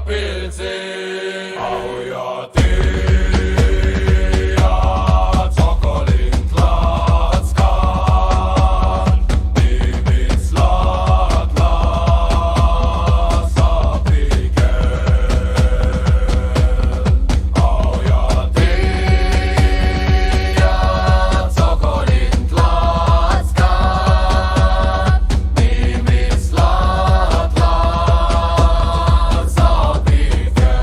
pilsi. Au ja ty, ja cokolin tlackan, nimi slat lasa pikel. Au ja ty, ja cokolin tlackan, nimi slat lasa pikel.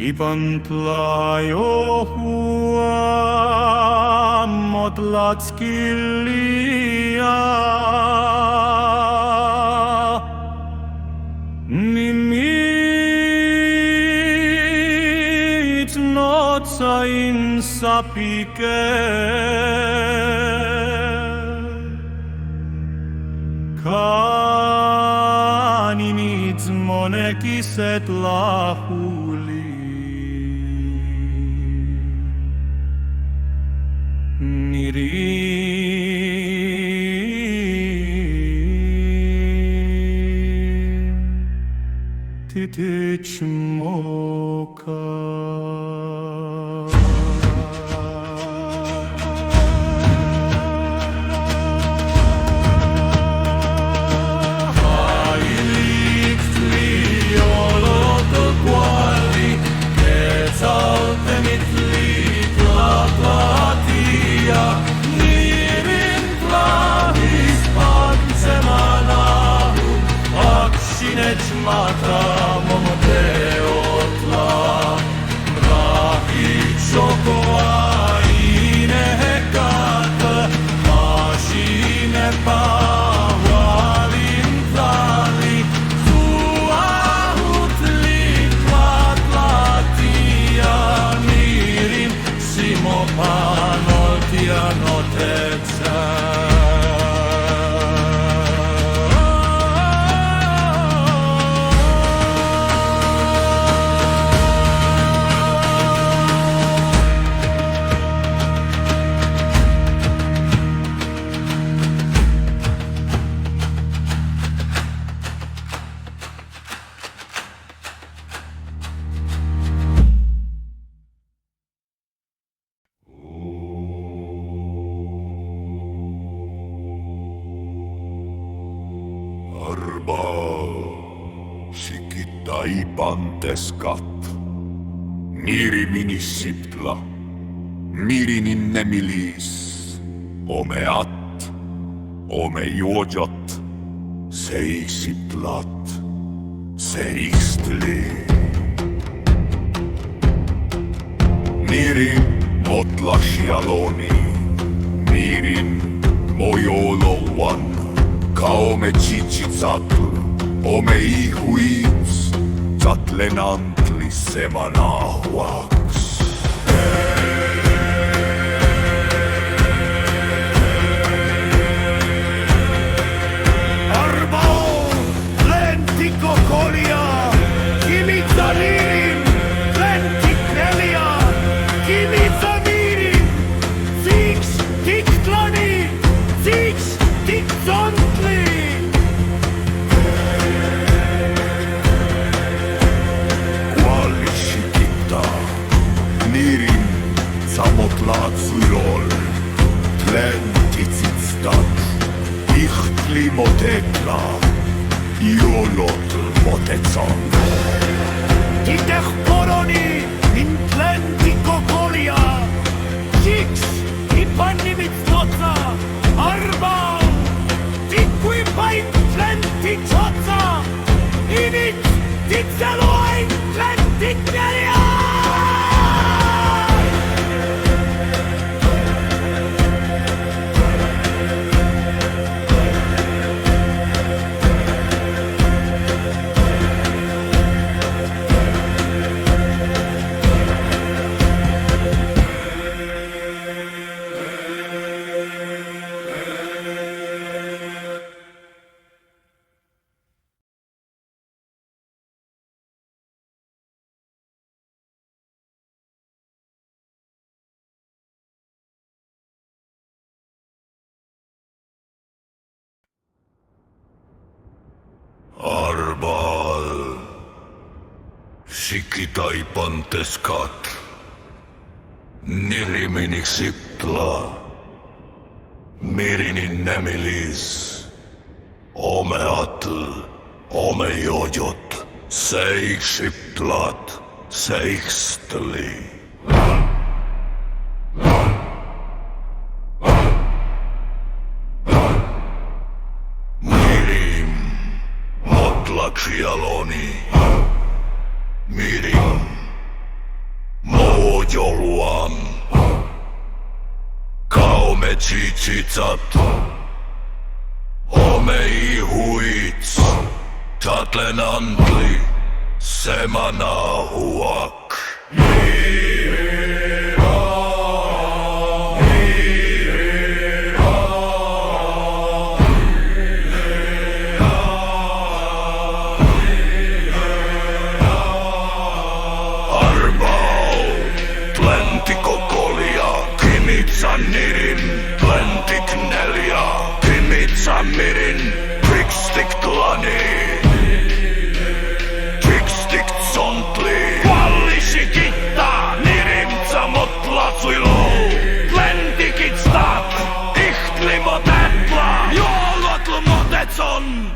Ipantlajo huam odlackilia. Nimit noca in sapike. Kanimit monekiset lahuli. Titich moka. Mata momoteotla, rahit sokoa inehekat, maasine pavalin tali, suahut liikvat latia, niirin simopanot ja notetsä. Arba sikita ipanteskat, niri minissiptla, mirinin nemilis, omeat, ome juodjat, seisiptlat, seistli. Nirin motlasjaloni, nirin mojolouan, kaome tsitsitsatl, ome ihuits, zatlenantli semanahuaks. Arbao, lentiko kolja, kimitsa niirin, lentik nelia, kimitsa niirin, siiks tiktlani, siiks tiktsontli. Kuallisikita, nirin samotlaat syrol, tlentitsitstat, ihtli motekla, iolotl motetsan. Titeh poroni, mint lentiko kolja, siiks ipannimits notsa, arbao, tikkui paik lentits otsa, imits titseluain lentik nelia. Sikitai panteskat. Niriminix siptla. Mirinin nemilis. Ome atl. Ome jojot. Seiksiptlat. Seikstli. Mirim. Motlaksialoni. Mirim. Mojoluan. Kaume tsitsitsat. Omei huits. Tatlen antli. Semana huak. Nirin, Tlentik neljä, Pimitsa mirin, Trikstik tlani, Trikstik zontli, Vallisi kitta, Nirimtsa motlatsuilu, Tlentikit stat, Ihtlimo tätla, Joolotlu motetson,